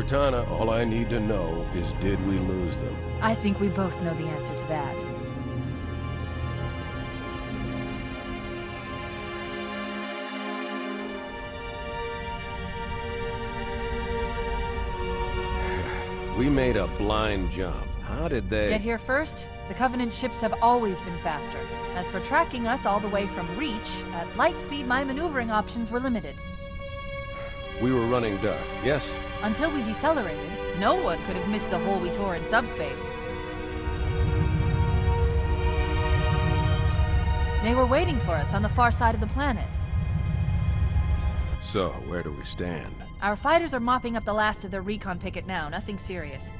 Cortana, all I need to know is did we lose them? I think we both know the answer to that. We made a blind jump. How did they... Get here first? The Covenant ships have always been faster. As for tracking us all the way from Reach, at light speed my maneuvering options were limited. We were running dark, yes? Until we decelerated, no one could have missed the hole we tore in subspace. They were waiting for us on the far side of the planet. So, where do we stand? Our fighters are mopping up the last of their recon picket now, nothing serious.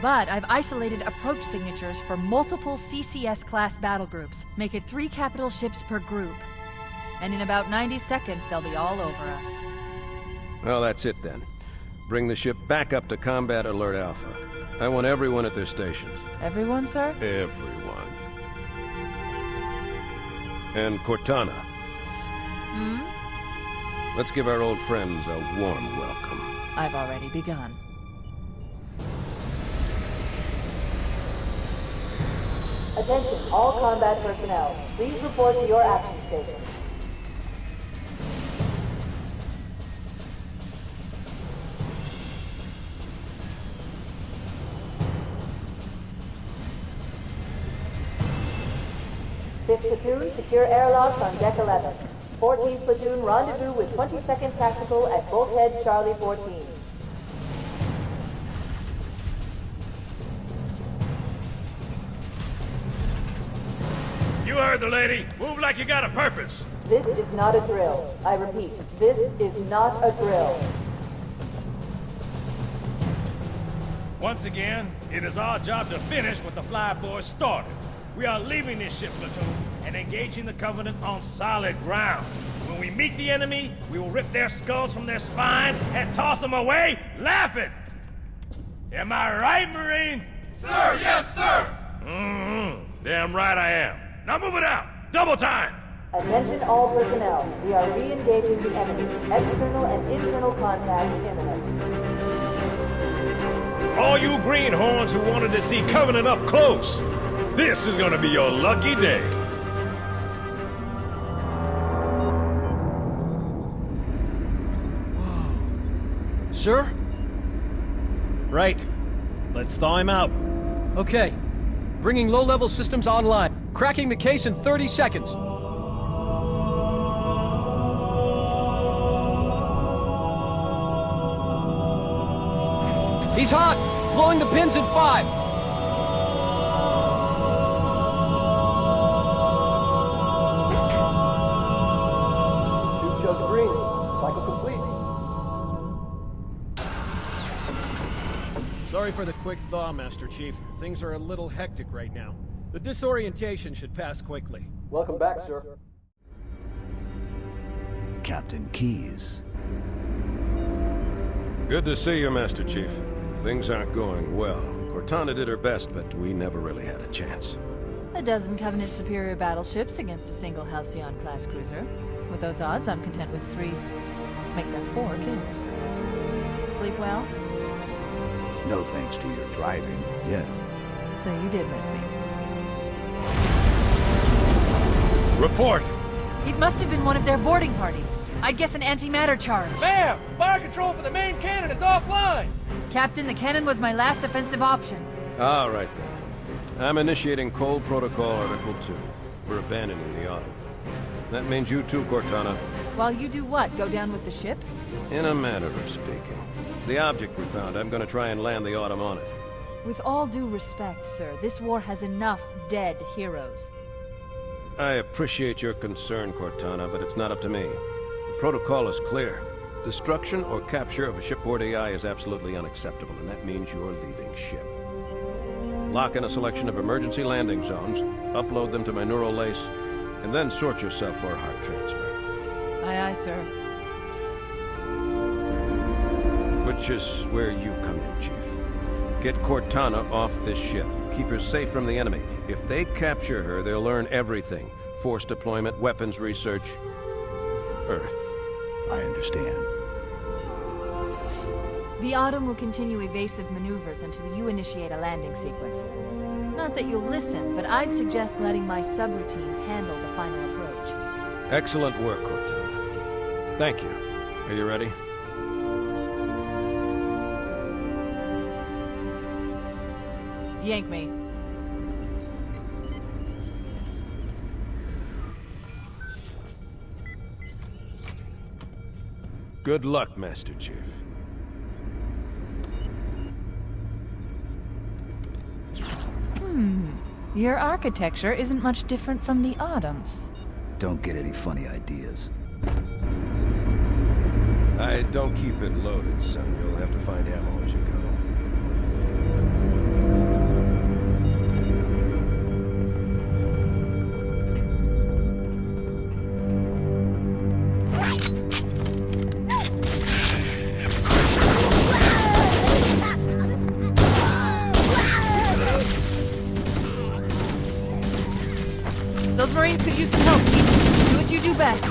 But I've isolated approach signatures for multiple CCS-class battle groups. Make it 3 capital ships per group. And in about 90 seconds, they'll be all over us. Well, that's it then. Bring the ship back up to Combat Alert Alpha. I want everyone at their stations. Everyone, sir? Everyone. And Cortana. Hmm? Let's give our old friends a warm welcome. I've already begun. Attention, all combat personnel. Please report to your action stations. Fifth platoon, secure airlocks on deck 11. 14th platoon, rendezvous with 22nd Tactical at Bulkhead Charlie 14. You heard the lady. Move like you got a purpose. This is not a drill. I repeat, this is not a drill. Once again, it is our job to finish what the Flyboys started. We are leaving this ship platoon and engaging the Covenant on solid ground. When we meet the enemy, we will rip their skulls from their spines and toss them away laughing. Am I right, Marines? Sir, yes, sir! Damn right I am. Now move it out! Double time! Attention all personnel. We are re-engaging the enemy. External and internal contact imminent. All you greenhorns who wanted to see Covenant up close, this is gonna be your lucky day. Sir? Right. Let's thaw him out. Okay. Bringing low-level systems online. Cracking the case in 30 seconds. He's hot! Blowing the pins in 5! Tube shows green. Cycle complete. Sorry for the quick thaw, Master Chief. Things are a little hectic right now. The disorientation should pass quickly. Welcome back, sir. Captain Keyes. Good to see you, Master Chief. Things aren't going well. Cortana did her best, but we never really had a chance. A dozen Covenant superior battleships against a single Halcyon-class cruiser. With those odds, I'm content with 3, make that 4 kills. Sleep well? No thanks to your driving, yes. So you did miss me. Report! It must have been one of their boarding parties. I'd guess an antimatter charge. Ma'am! Fire control for the main cannon is offline! Captain, the cannon was my last offensive option. All right, then. I'm initiating Cold Protocol Article 2. We're abandoning the Autumn. That means you too, Cortana. While you do what, go down with the ship? In a manner of speaking. The object we found, I'm gonna try and land the Autumn on it. With all due respect, sir, this war has enough dead heroes. I appreciate your concern, Cortana, but it's not up to me. The protocol is clear. Destruction or capture of a shipboard AI is absolutely unacceptable, and that means you're leaving ship. Lock in a selection of emergency landing zones, upload them to my neural lace, and then sort yourself for a heart transfer. Aye, aye, sir. Which is where you come in, Chief. Get Cortana off this ship. Keep her safe from the enemy. If they capture her, they'll learn everything. Force deployment, weapons research, Earth. I understand. The Autumn will continue evasive maneuvers until you initiate a landing sequence. Not that you'll listen, but I'd suggest letting my subroutines handle the final approach. Excellent work, Cortana. Thank you. Are you ready? Yank me. Good luck, Master Chief. Your architecture isn't much different from the Autumn's. Don't get any funny ideas. I don't keep it loaded, son. You'll have to find ammo as you go. Those Marines could use some help, Keith. Do what you do best.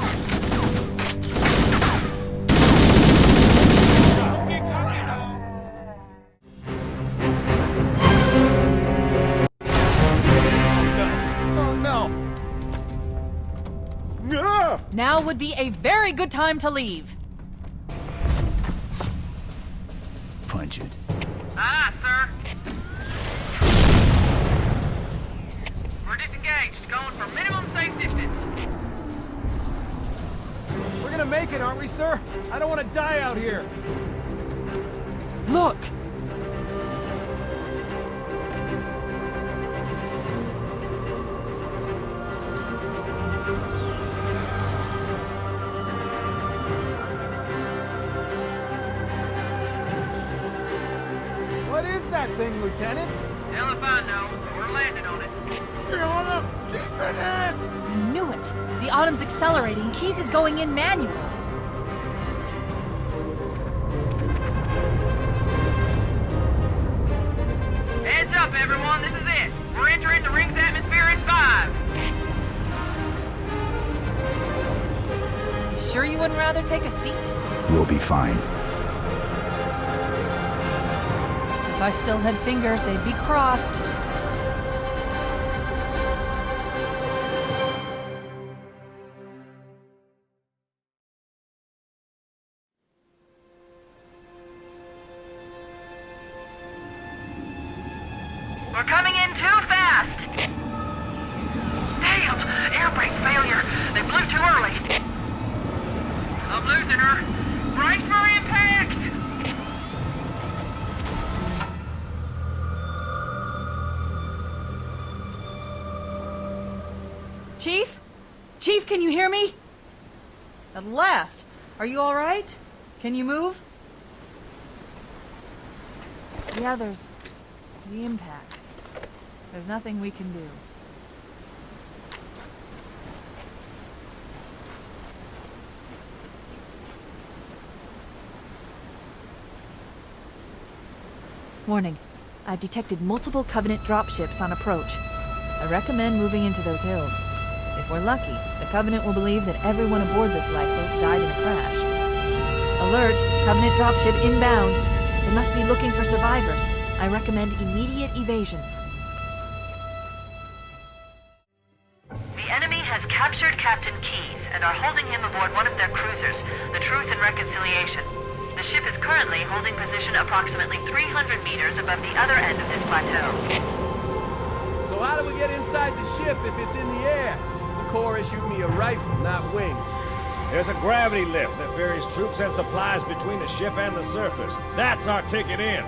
Now would be a very good time to leave. Punch it. Aye, sir. We're disengaged, going for minimum safe distance. We're gonna make it, aren't we, sir? I don't want to die out here. Look! What is that thing, Lieutenant? Hell if I know, but we're landing on it. She's been hit! I knew it. The Autumn's accelerating. Keys is going in manual. Heads up, everyone, this is it. We're entering the ring's atmosphere in 5. You sure you wouldn't rather take a seat? We'll be fine. If I still had fingers, they'd be crossed. We're coming in too fast! Damn! Air brake failure! They blew too early! I'm losing her! Brace for impact! Chief? Chief, can you hear me? At last! Are you alright? Can you move? Yeah, there's the impact. There's nothing we can do. Warning. I've detected multiple Covenant dropships on approach. I recommend moving into those hills. If we're lucky, the Covenant will believe that everyone aboard this lifeboat died in a crash. Alert! Covenant dropship inbound. They must be looking for survivors. I recommend immediate evasion. The enemy has captured Captain Keyes and are holding him aboard one of their cruisers, the Truth and Reconciliation. The ship is currently holding position approximately 300 meters above the other end of this plateau. So how do we get inside the ship if it's in the air? The Corps issued me a rifle, not wings. There's a gravity lift that ferries troops and supplies between the ship and the surface. That's our ticket in.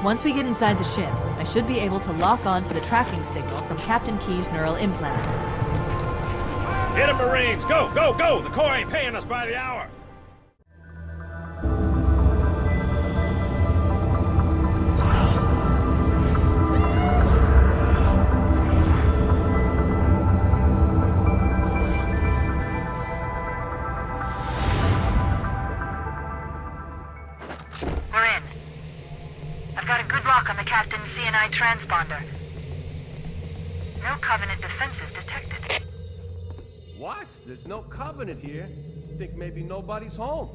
Once we get inside the ship, I should be able to lock on to the tracking signal from Captain Keyes' neural implants. Get 'em, Marines! Go, go, go! The Corps ain't paying us by the hour! We're in. I've got a good lock on the Captain's CNI transponder. No Covenant defenses detected. What? There's no Covenant here. Think maybe nobody's home.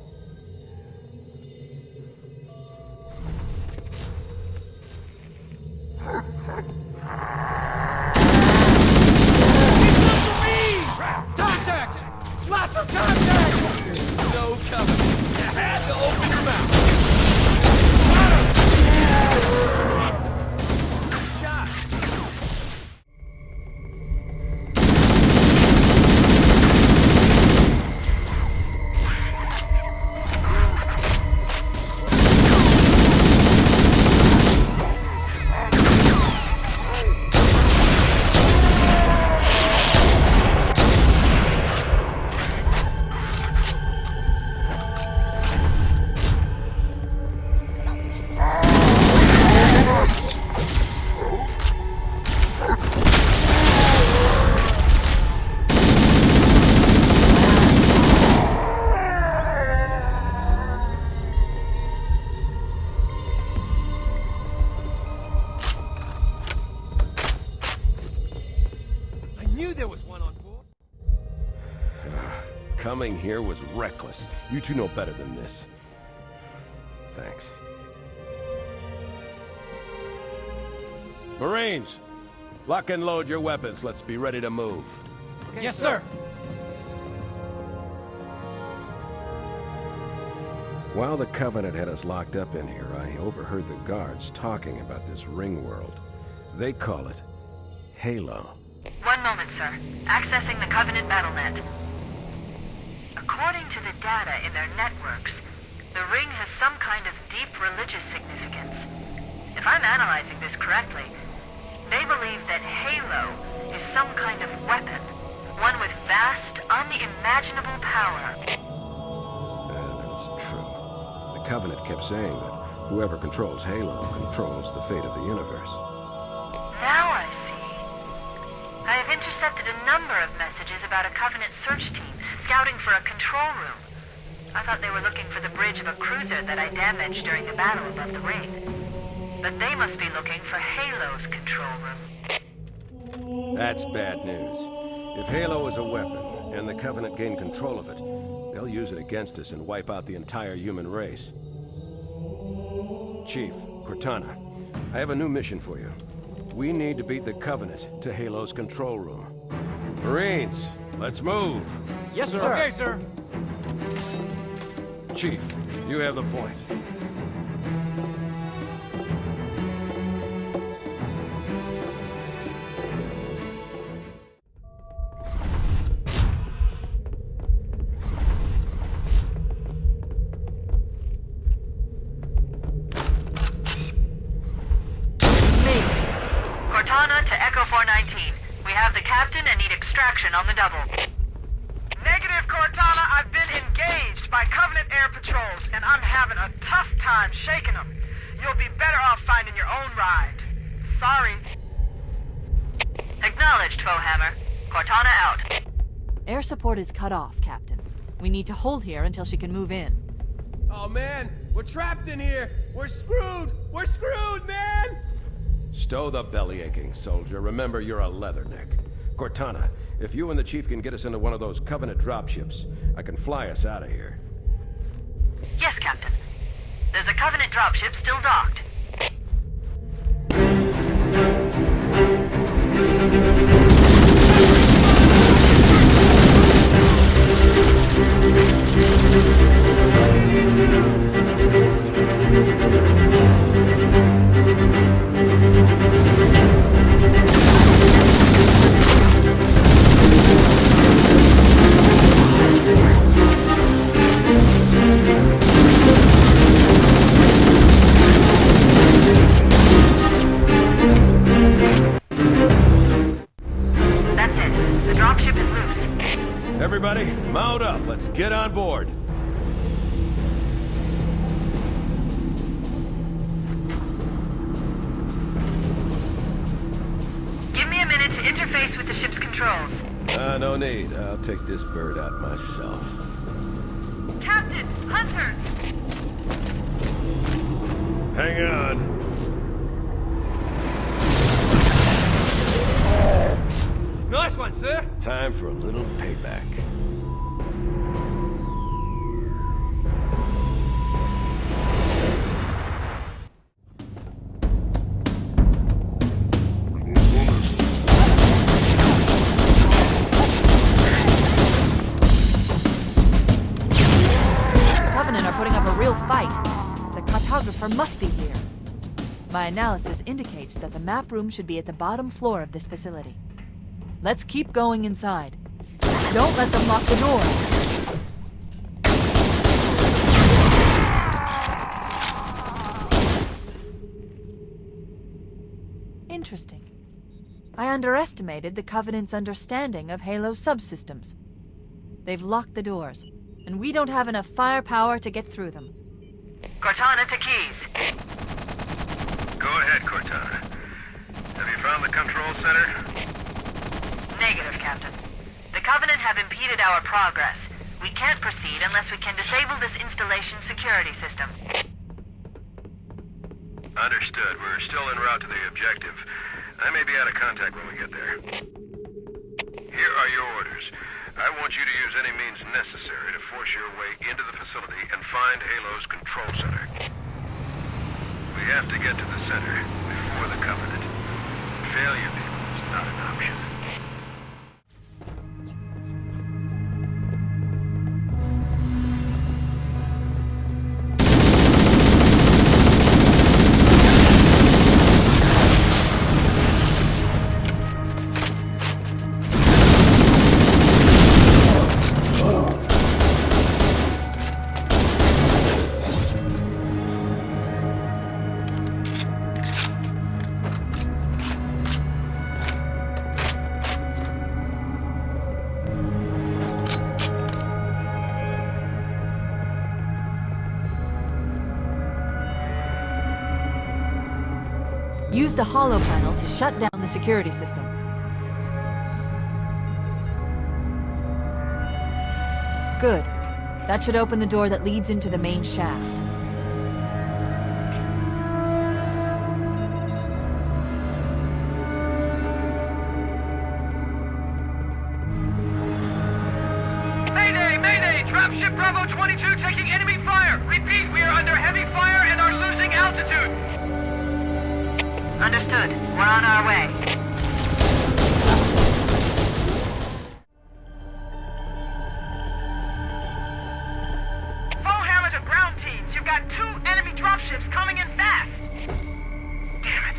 one on board? Coming here was reckless. You two know better than this. Thanks. Marines, lock and load your weapons. Let's be ready to move. Okay, yes, sir. While the Covenant had us locked up in here, I overheard the guards talking about this ring world. They call it Halo. One moment, sir. Accessing the Covenant BattleNet. According to the data in their networks, the ring has some kind of deep religious significance. If I'm analyzing this correctly, they believe that Halo is some kind of weapon, one with vast, unimaginable power. That's true. The Covenant kept saying that whoever controls Halo controls the fate of the universe. Now I see. I have intercepted a number of messages about a Covenant search team scouting for a control room. I thought they were looking for the bridge of a cruiser that I damaged during the battle above the ring. But they must be looking for Halo's control room. That's bad news. If Halo is a weapon, and the Covenant gain control of it, they'll use it against us and wipe out the entire human race. Chief, Cortana, I have a new mission for you. We need to beat the Covenant to Halo's control room. Marines, let's move! Yes, sir. Okay, sir. Chief, you have the point. Cortana to Echo 419. We have the captain and need extraction on the double. Negative, Cortana. I've been engaged by Covenant air patrols, and I'm having a tough time shaking them. You'll be better off finding your own ride. Sorry. Acknowledged, Foehammer. Cortana out. Air support is cut off, Captain. We need to hold here until she can move in. Oh man, we're trapped in here. We're screwed. We're screwed, man. Stow the belly-aching, soldier. Remember, you're a leatherneck. Cortana, if you and the Chief can get us into one of those Covenant dropships, I can fly us out of here. Yes, Captain. There's a Covenant dropship still docked. Everybody, mount up. Let's get on board. Give me a minute to interface with the ship's controls. No need. I'll take this bird out myself. Captain, hunters! Hang on. Nice one, sir. Time for a little payback. Covenant are putting up a real fight. The cartographer must be here. My analysis indicates that the map room should be at the bottom floor of this facility. Let's keep going inside. Don't let them lock the doors. Interesting. I underestimated the Covenant's understanding of Halo subsystems. They've locked the doors, and we don't have enough firepower to get through them. Cortana to Keys. Go ahead, Cortana. Have you found the control center? Negative, Captain. The Covenant have impeded our progress. We can't proceed unless we can disable this installation's security system. Understood. We're still en route to the objective. I may be out of contact when we get there. Here are your orders. I want you to use any means necessary to force your way into the facility and find Halo's control center. We have to get to the center before the Covenant. Failure, people, is not an option. Use the holo panel to shut down the security system. Good. That should open the door that leads into the main shaft. Mayday! Mayday! Dropship Bravo 22 taking enemy fire! Repeat, we are under heavy fire and are losing altitude! Understood. We're on our way. Full hammer to ground teams. You've got 2 enemy dropships coming in fast. Damn it.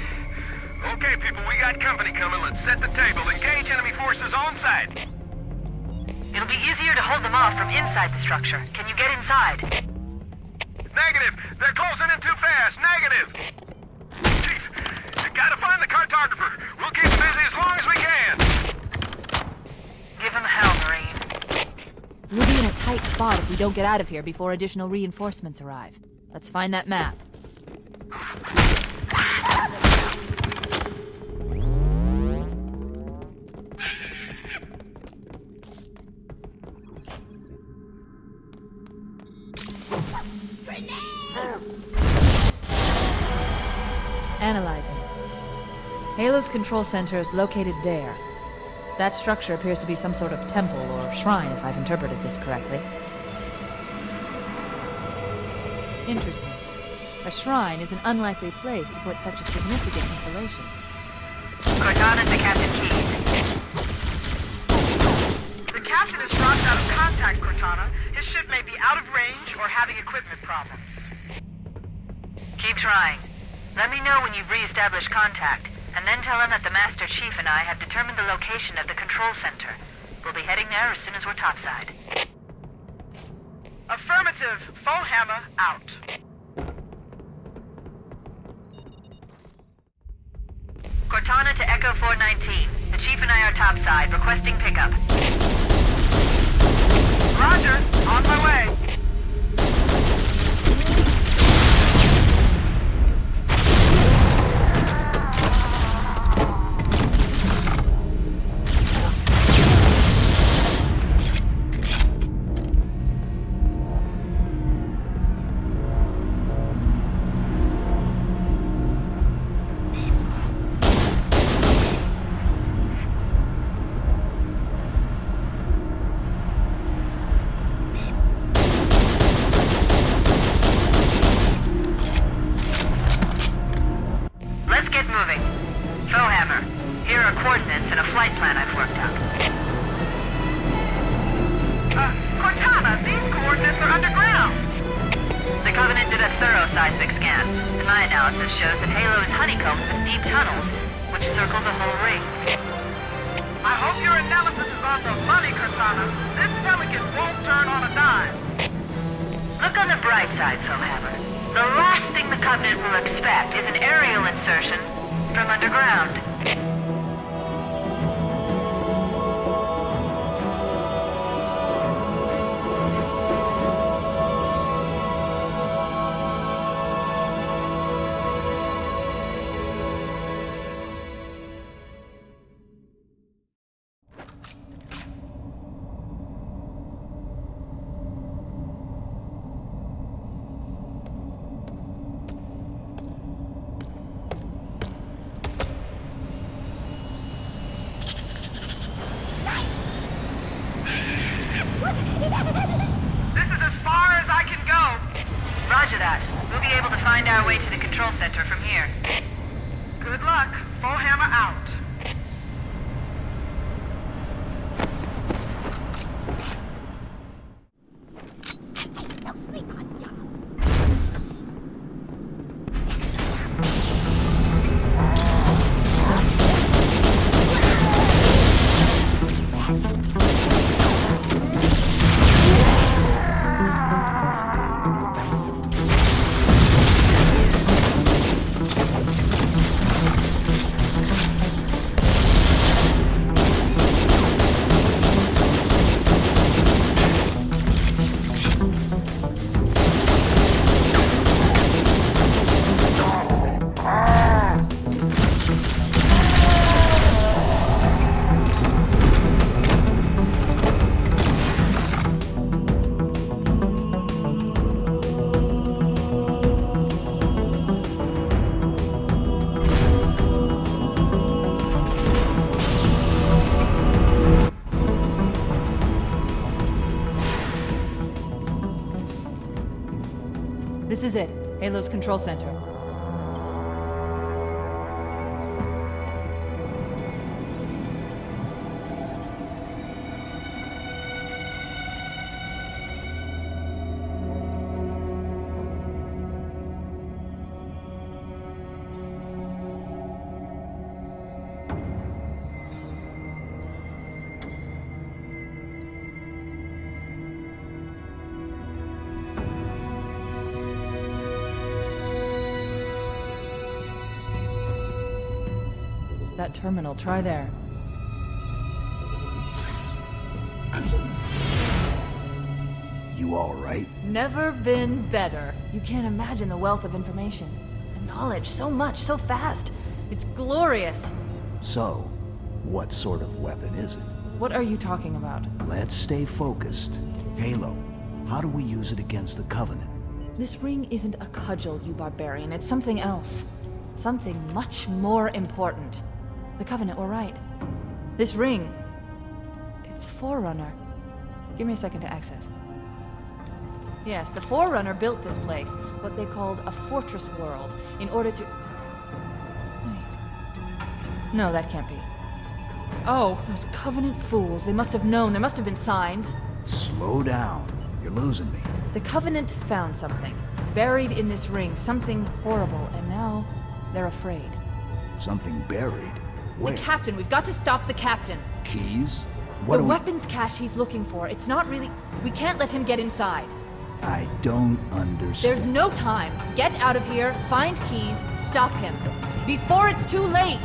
Okay, people, we got company coming. Let's set the table. Engage enemy forces on site. It'll be easier to hold them off from inside the structure. Can you get inside? Negative. They're closing in too fast. Negative. Chief, you gotta find the cartographer. We'll keep them busy as long as we can. Give him hell, Marine. We'll be in a tight spot if we don't get out of here before additional reinforcements arrive. Let's find that map. Analyzing. Halo's control center is located there. That structure appears to be some sort of temple or shrine, if I've interpreted this correctly. Interesting. A shrine is an unlikely place to put such a significant installation. Cortana to Captain Keyes. The captain is dropped out of contact, Cortana. His ship may be out of range or having equipment problems. Keep trying. Let me know when you've re-established contact, and then tell him that the Master Chief and I have determined the location of the control center. We'll be heading there as soon as we're topside. Affirmative. Full hammer out. Cortana to Echo 419. The Chief and I are topside, requesting pickup. Roger. On my way. Cortana, these coordinates are underground! The Covenant did a thorough seismic scan, and my analysis shows that Halo is honeycombed with deep tunnels, which circle the whole ring. I hope your analysis is on the money, Cortana. This Pelican won't turn on a dime. Look on the bright side, Philhammer. The last thing the Covenant will expect is an aerial insertion from underground. This is as far as I can go. Roger that. We'll be able to find our way to the control center from here. Good luck. Full hammer out. This is it. Halo's control center. That terminal, try there. You all right? Never been better. You can't imagine the wealth of information. The knowledge, so much, so fast. It's glorious. So, what sort of weapon is it? What are you talking about? Let's stay focused. Halo, how do we use it against the Covenant? This ring isn't a cudgel, you barbarian. It's something else. Something much more important. The Covenant were right. This ring, it's Forerunner. Give me a second to access. Yes, the Forerunner built this place, what they called a fortress world, in order to... Wait. No, that can't be. Oh, those Covenant fools. They must have known. There must have been signs. Slow down. You're losing me. The Covenant found something. Buried in this ring. Something horrible. And now, they're afraid. Something buried? Where? The captain. We've got to stop the captain. Keys? What the are weapons cache he's looking for. It's not really... We can't let him get inside. I don't understand. There's no time. Get out of here, find Keys, stop him. Before it's too late!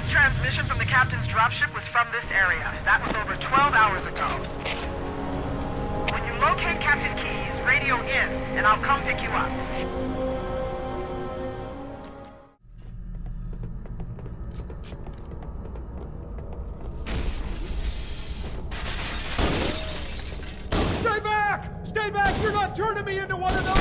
Transmission from the captain's dropship was from this area. That was over 12 hours ago. When you locate Captain Keys, radio in, and I'll come pick you up. Stay back! Stay back! You're not turning me into one of those!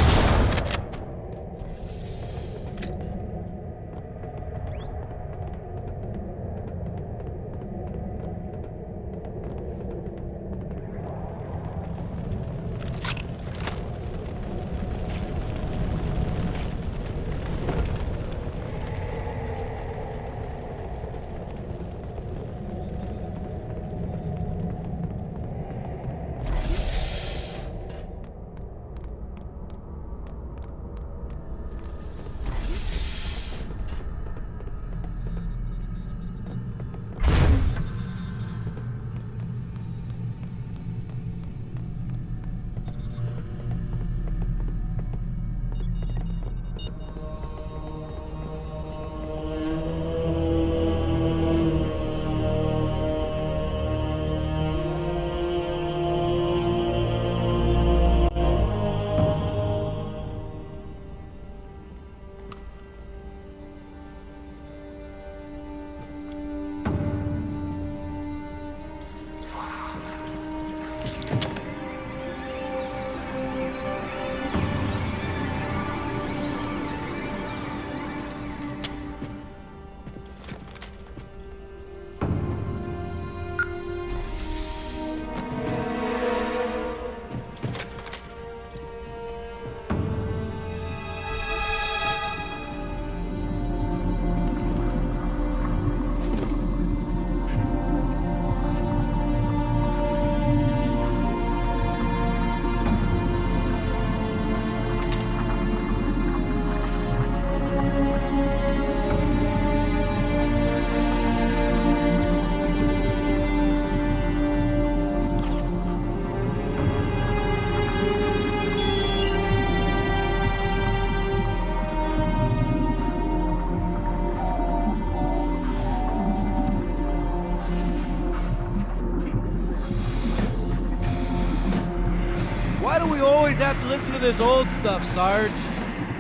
have to listen to this old stuff, Sarge?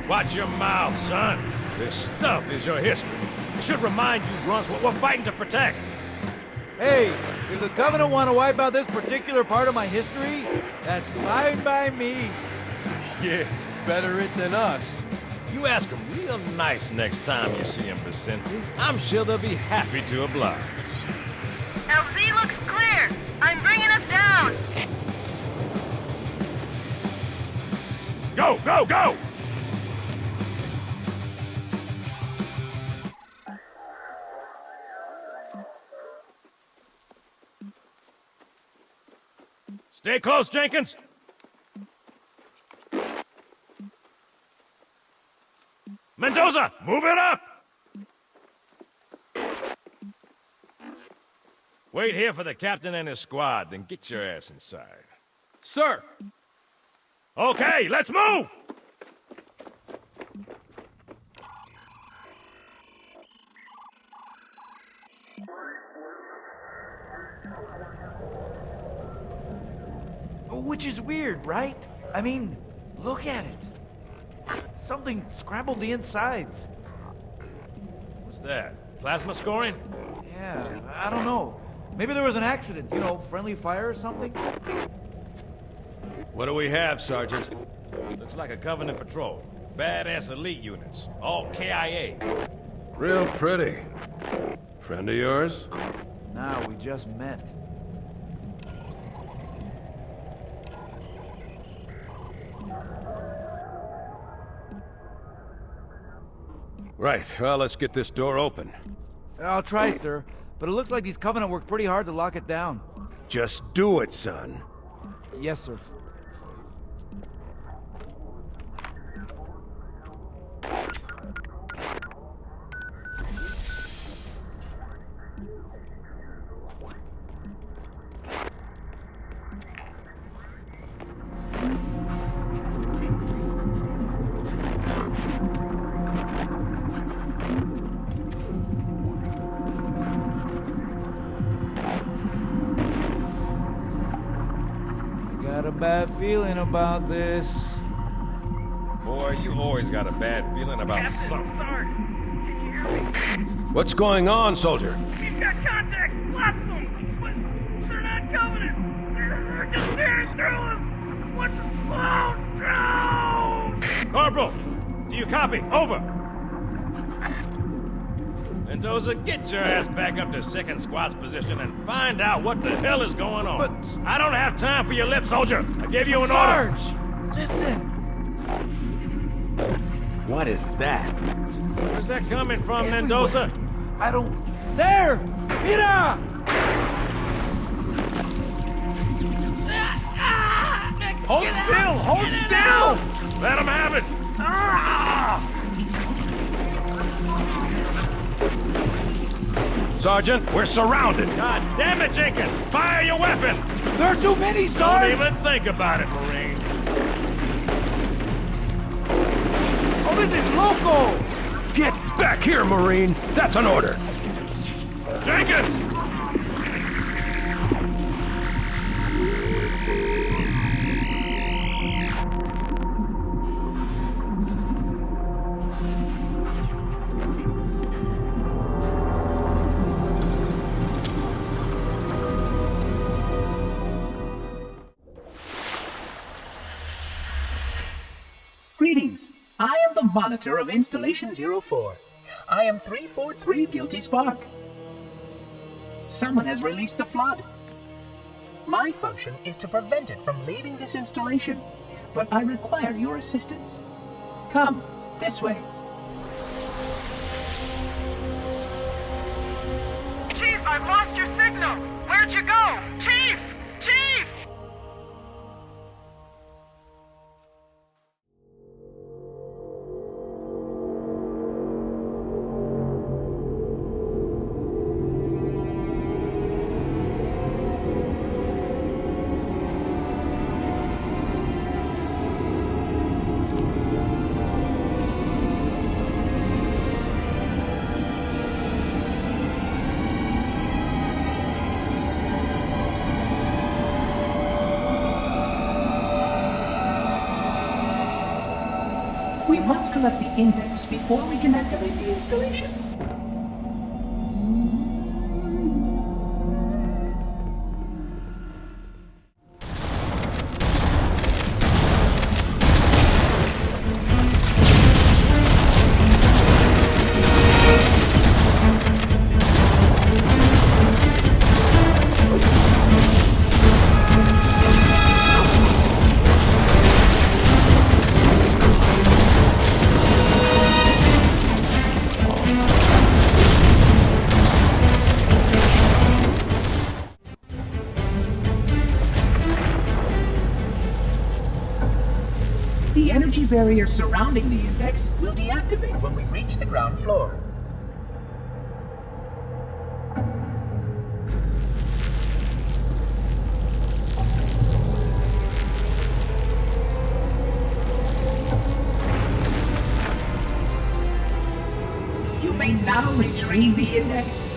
Watch your mouth, son. This stuff is your history. It should remind you, grunts, what we're fighting to protect. Hey, if the Covenant want to wipe out this particular part of my history, that's fine by me. Yeah, better it than us. You ask them real nice next time you see them, Vicente. I'm sure they'll be happy to oblige. LZ looks clear. I'm bringing us down. Go, go, go! Stay close, Jenkins. Mendoza, move it up! Wait here for the captain and his squad, then get your ass inside. Sir! Okay, let's move! Which is weird, right? I mean, look at it. Something scrambled the insides. What's that? Plasma scoring? Yeah, I don't know. Maybe there was an accident, you know, friendly fire or something? What do we have, Sergeant? Looks like a Covenant patrol. Badass elite units. All KIA. Real pretty. Friend of yours? Nah, we just met. Right, well, let's get this door open. I'll try, sir. But it looks like these Covenant worked pretty hard to lock it down. Just do it, son. Yes, sir. Got a bad feeling about this. Boy, you always got a bad feeling about something. What's going on, soldier? We've got contact. Lots of them. But they're not Covenant. They're just tearing through us. What's slow down? Corporal, do you copy? Over. Mendoza, get your ass back up to second squad's position and find out what the hell is going on. But I don't have time for your lip, soldier. I gave you an order. Sarge! Listen! What is that? Where's that coming from, Mendoza? I don't... There! Mira! Hold still! Hold still! Let him have it! Sergeant, we're surrounded! God damn it, Jenkins! Fire your weapon! There are too many, Sarge! Don't even think about it, Marine. Oh, this is loco! Get back here, Marine! That's an order! Jenkins! Greetings. I am the monitor of Installation 04. I am 343 Guilty Spark. Someone has released the flood. My function is to prevent it from leaving this installation, but I require your assistance. Come, this way. Chief, I've lost your signal. Where'd you go? Chief! Chief! We must collect the index before we can activate the installation. The energy barrier surrounding the index will deactivate when we reach the ground floor. You may now retrieve the index.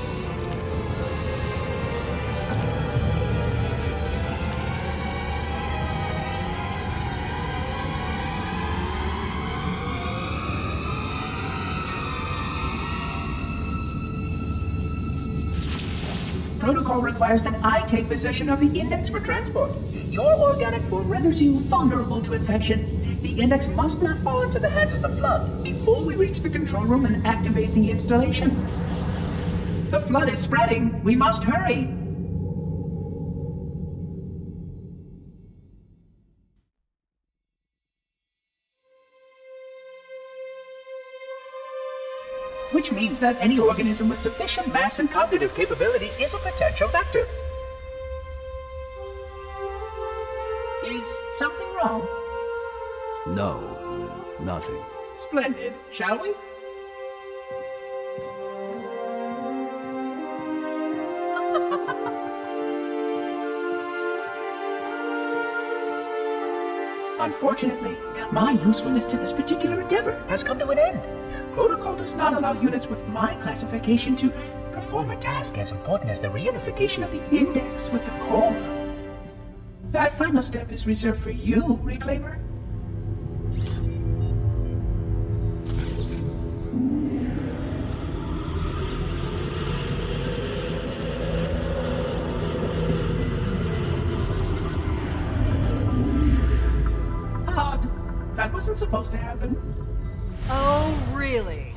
Protocol requires that I take possession of the index for transport. Your organic form renders you vulnerable to infection. The index must not fall into the hands of the Flood before we reach the control room and activate the installation. The Flood is spreading. We must hurry. Which means that any organism with sufficient mass and cognitive capability is a potential vector. Is something wrong? No, nothing. Splendid, shall we? Unfortunately, my usefulness to this particular endeavor has come to an end. Protocol does not allow units with my classification to perform a task as important as the reunification of the index with the core. That final step is reserved for you, Reclaimer. Odd. That wasn't supposed to happen. Oh, really?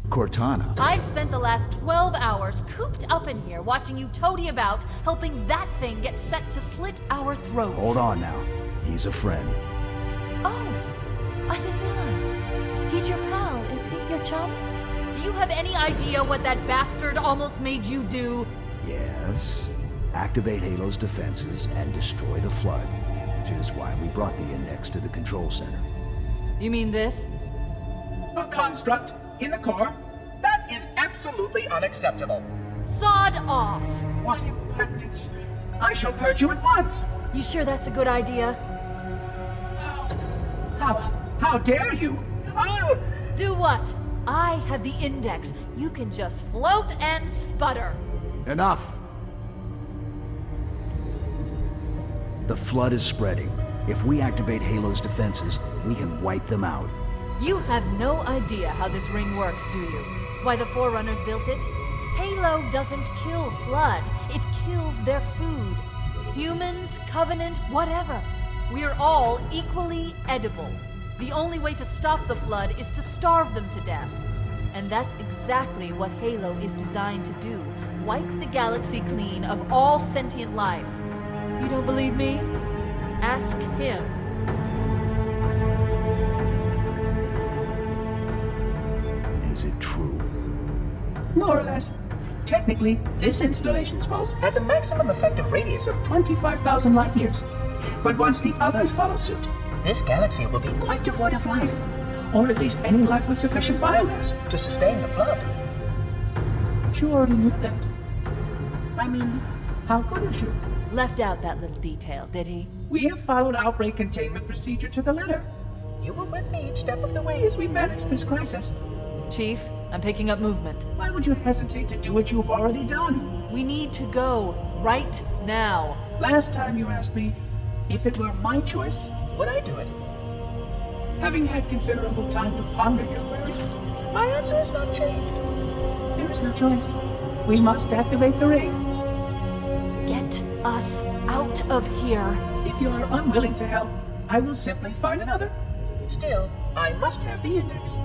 Cortana. I've spent the last 12 hours cooped up in here watching you toady about, helping that thing get set to slit our throats. Hold on now. He's a friend. Oh, I didn't realize. He's your pal, is he? Your chum? Do you have any idea what that bastard almost made you do? Yes. Activate Halo's defenses and destroy the Flood, which is why we brought the index to the control center. You mean this? A construct in the core? That is absolutely unacceptable. Sod off! What impertinence! I shall purge you at once! You sure that's a good idea? How dare you? I'll... Do what? I have the index. You can just float and sputter. Enough! The Flood is spreading. If we activate Halo's defenses, we can wipe them out. You have no idea how this ring works, do you? Why the Forerunners built it? Halo doesn't kill Flood. It kills their food. Humans, Covenant, whatever. We're all equally edible. The only way to stop the Flood is to starve them to death. And that's exactly what Halo is designed to do. Wipe the galaxy clean of all sentient life. You don't believe me? Ask him. Is it true? More or less. Technically, this installation's pulse has a maximum effective radius of 25,000 light years. But once the others follow suit, this galaxy will be quite devoid of life. Or at least any life with sufficient biomass to sustain the Flood. But you already knew that. I mean, how couldn't you? Left out that little detail, did he? We have followed outbreak containment procedure to the letter. You were with me each step of the way as we managed this crisis. Chief, I'm picking up movement. Why would you hesitate to do what you've already done? We need to go right now. Last time you asked me if it were my choice, would I do it? Having had considerable time to ponder your query, my answer has not changed. There is no choice. We must activate the ring. Get us out of here. If you are unwilling to help, I will simply find another. Still, I must have the index.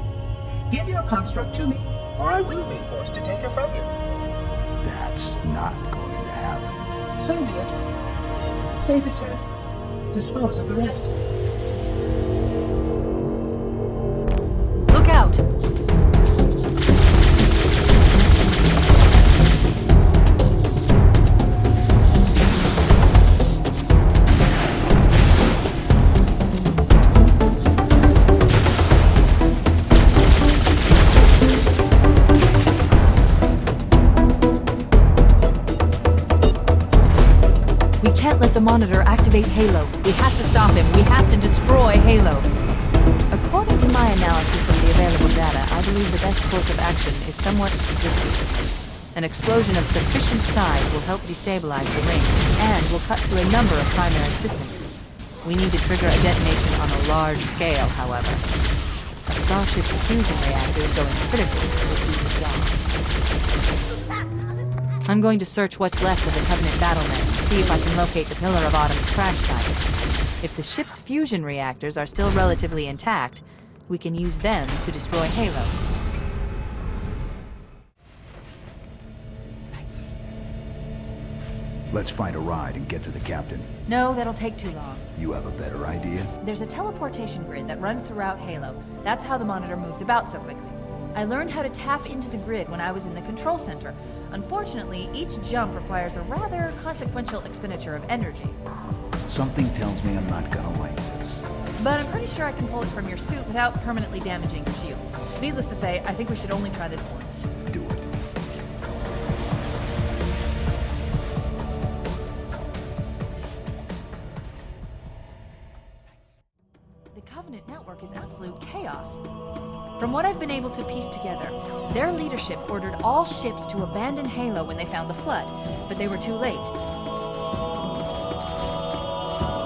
Give your construct to me, or I will be forced to take her from you. That's not going to happen. So be it. Save his head. Dispose of the rest. Look out! We can't let the monitor activate Halo. We have to stop him. We have to destroy Halo. According to my analysis of the available data, I believe the best course of action is somewhat risky. An explosion of sufficient size will help destabilize the ring, and will cut through a number of primary systems. We need to trigger a detonation on a large scale, however. A starship's fusion reactor is going critical to do the job. I'm going to search what's left of the Covenant battlement and see if I can locate the Pillar of Autumn's crash site. If the ship's fusion reactors are still relatively intact, we can use them to destroy Halo. Let's find a ride and get to the captain. No, that'll take too long. You have a better idea? There's a teleportation grid that runs throughout Halo. That's how the monitor moves about so quickly. I learned how to tap into the grid when I was in the control center. Unfortunately, each jump requires a rather consequential expenditure of energy. Something tells me I'm not gonna like this. But I'm pretty sure I can pull it from your suit without permanently damaging your shields. Needless to say, I think we should only try this once. Do it. The Covenant network is absolute chaos. From what I've been able to piece together, their leadership ordered all ships to abandon Halo when they found the Flood, but they were too late.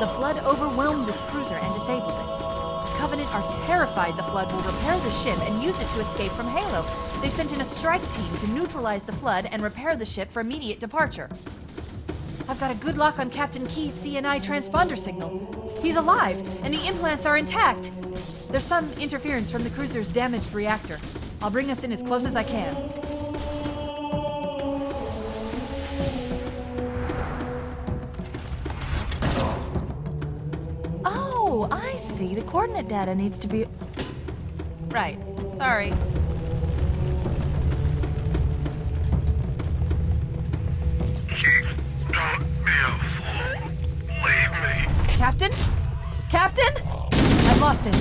The Flood overwhelmed this cruiser and disabled it. The Covenant are terrified the Flood will repair the ship and use it to escape from Halo. They've sent in a strike team to neutralize the Flood and repair the ship for immediate departure. I've got a good lock on Captain Keyes' CNI transponder signal. He's alive, and the implants are intact. There's some interference from the cruiser's damaged reactor. I'll bring us in as close as I can. Oh, I see. The coordinate data needs to be... Right. Sorry. Don't be a fool. Leave me. Captain? Captain? I've lost him.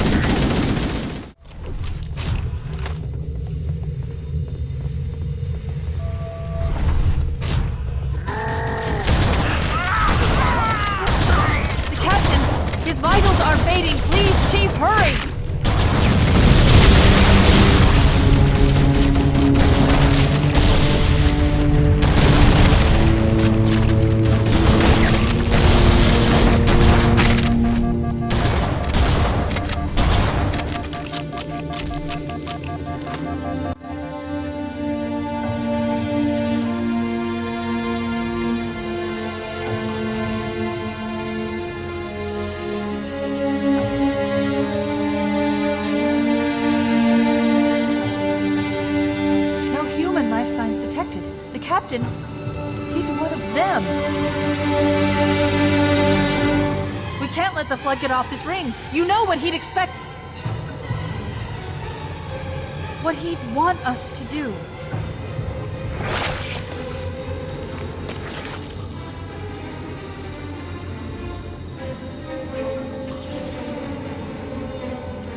The captain! His vitals are fading. Please, Chief, hurry! Captain, he's one of them. We can't let the Flood get off this ring. You know what he'd expect. What he'd want us to do.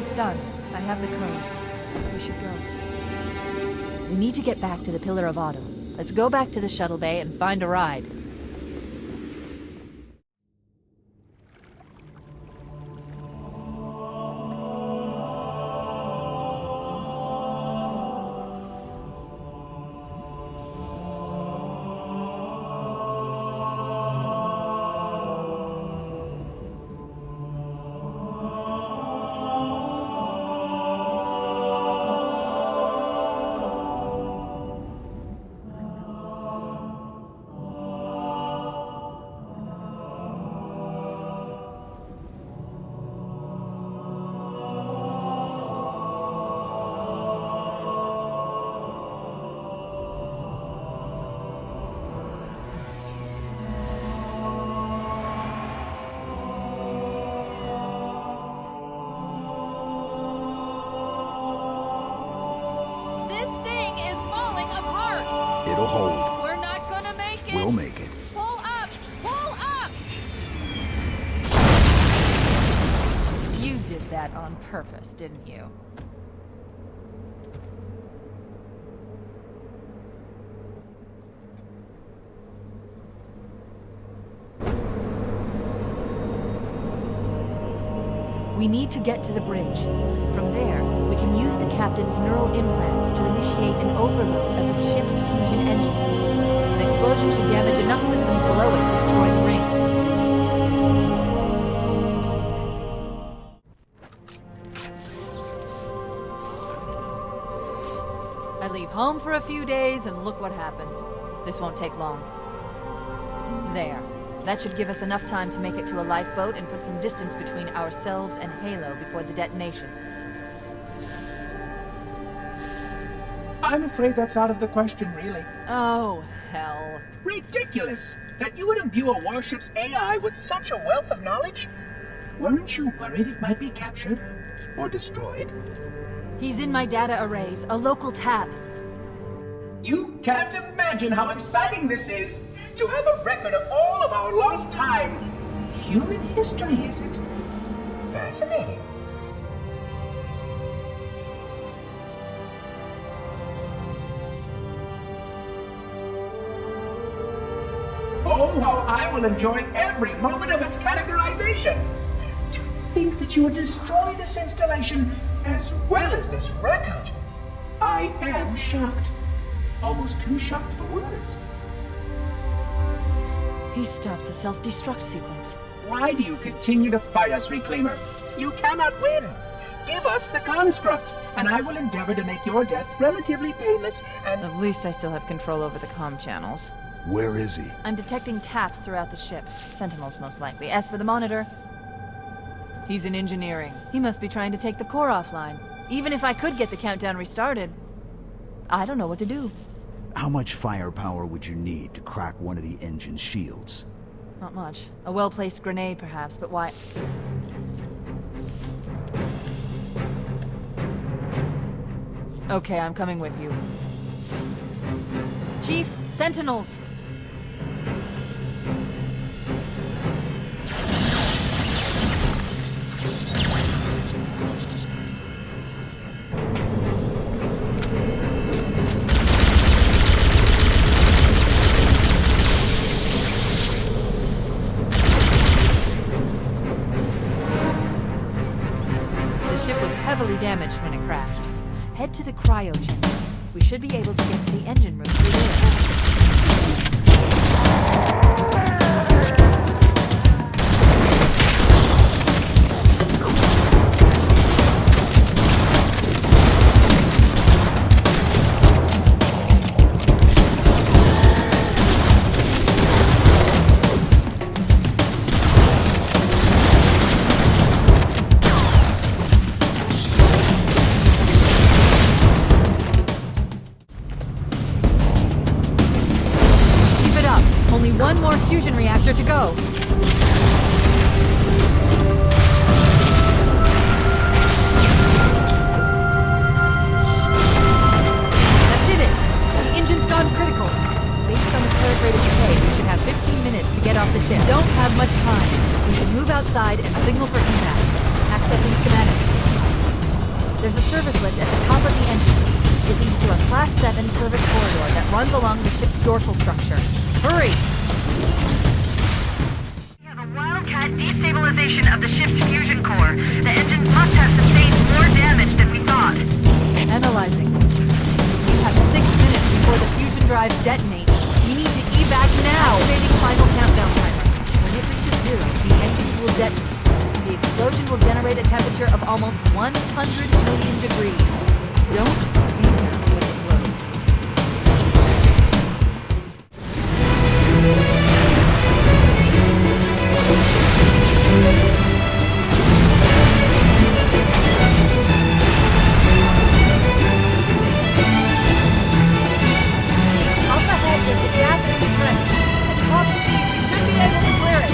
It's done. I have the code. We should go. We need to get back to the Pillar of Autumn. Let's go back to the shuttle bay and find a ride. It'll hold. We're not gonna make it! We'll make it. Pull up! Pull up! You did that on purpose, didn't you? We need to get to the bridge. From there, we can use the captain's neural implants to initiate an overload of the ship's fusion engines. The explosion should damage enough systems below it to destroy the ring. I leave home for a few days and look what happens. This won't take long. There. That should give us enough time to make it to a lifeboat and put some distance between ourselves and Halo before the detonation. I'm afraid that's out of the question, really. Oh, hell. Ridiculous! That you would imbue a warship's AI with such a wealth of knowledge? Weren't you worried it might be captured? Or destroyed? He's in my data arrays, a local tab. You can't imagine how exciting this is! To have a record of all of our lost time! Human history, is it? Fascinating. Oh, how I will enjoy every moment of its categorization! To think that you would destroy this installation as well as this record! I am shocked. Almost too shocked for words. He stopped the self-destruct sequence. Why do you continue to fight us, Reclaimer? You cannot win! Give us the construct, and I will endeavor to make your death relatively painless and... At least I still have control over the comm channels. Where is he? I'm detecting taps throughout the ship. Sentinels, most likely. As for the monitor... He's in engineering. He must be trying to take the core offline. Even if I could get the countdown restarted, I don't know what to do. How much firepower would you need to crack one of the engine's shields? Not much. A well-placed grenade, perhaps, but why... Okay, I'm coming with you. Chief, Sentinels! Heavily damaged when it crashed. Head to the cryo chamber. We should be able to get to the engine room through there. One more fusion reactor to go. That did it! The engine's gone critical. Based on the current rate of decay, we should have 15 minutes to get off the ship. Don't have much time. We should move outside and signal for impact. Accessing schematics. There's a service lift at the top of the engine. It leads to a Class 7 service corridor that runs along the ship's dorsal structure. Hurry! We have a Wildcat destabilization of the ship's fusion core. The engines must have sustained more damage than we thought. Analyzing. We have 6 minutes before the fusion drives detonate. We need to evac now! Activating final countdown timer. When it reaches 0, the engines will detonate. The explosion will generate a temperature of almost 100 million degrees. Don't be nervous when it blows. Up ahead, there's a gap in the trench. At top speed, we should be able to clear it.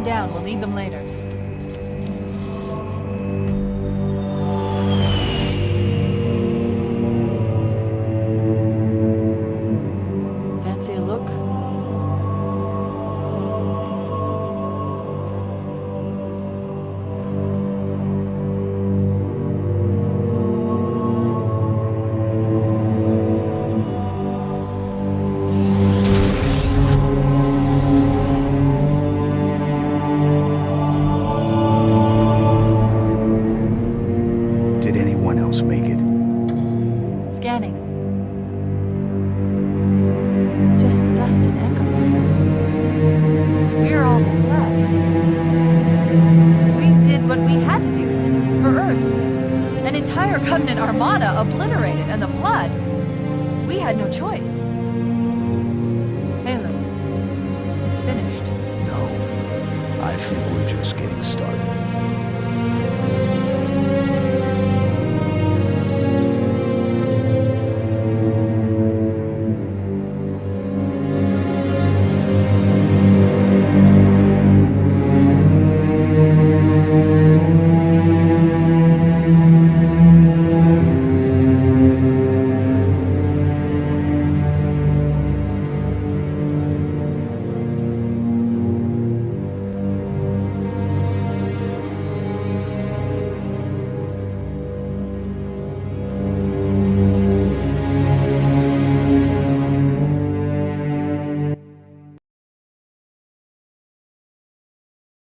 them down. We'll need them later. Fancy a look? Did anyone else make it? Scanning. Just dust and echoes. We're all that's left. We did what we had to do for Earth. An entire Covenant armada obliterated, and the Flood. We had no choice. Halo, it's finished. No. I think we're just getting started.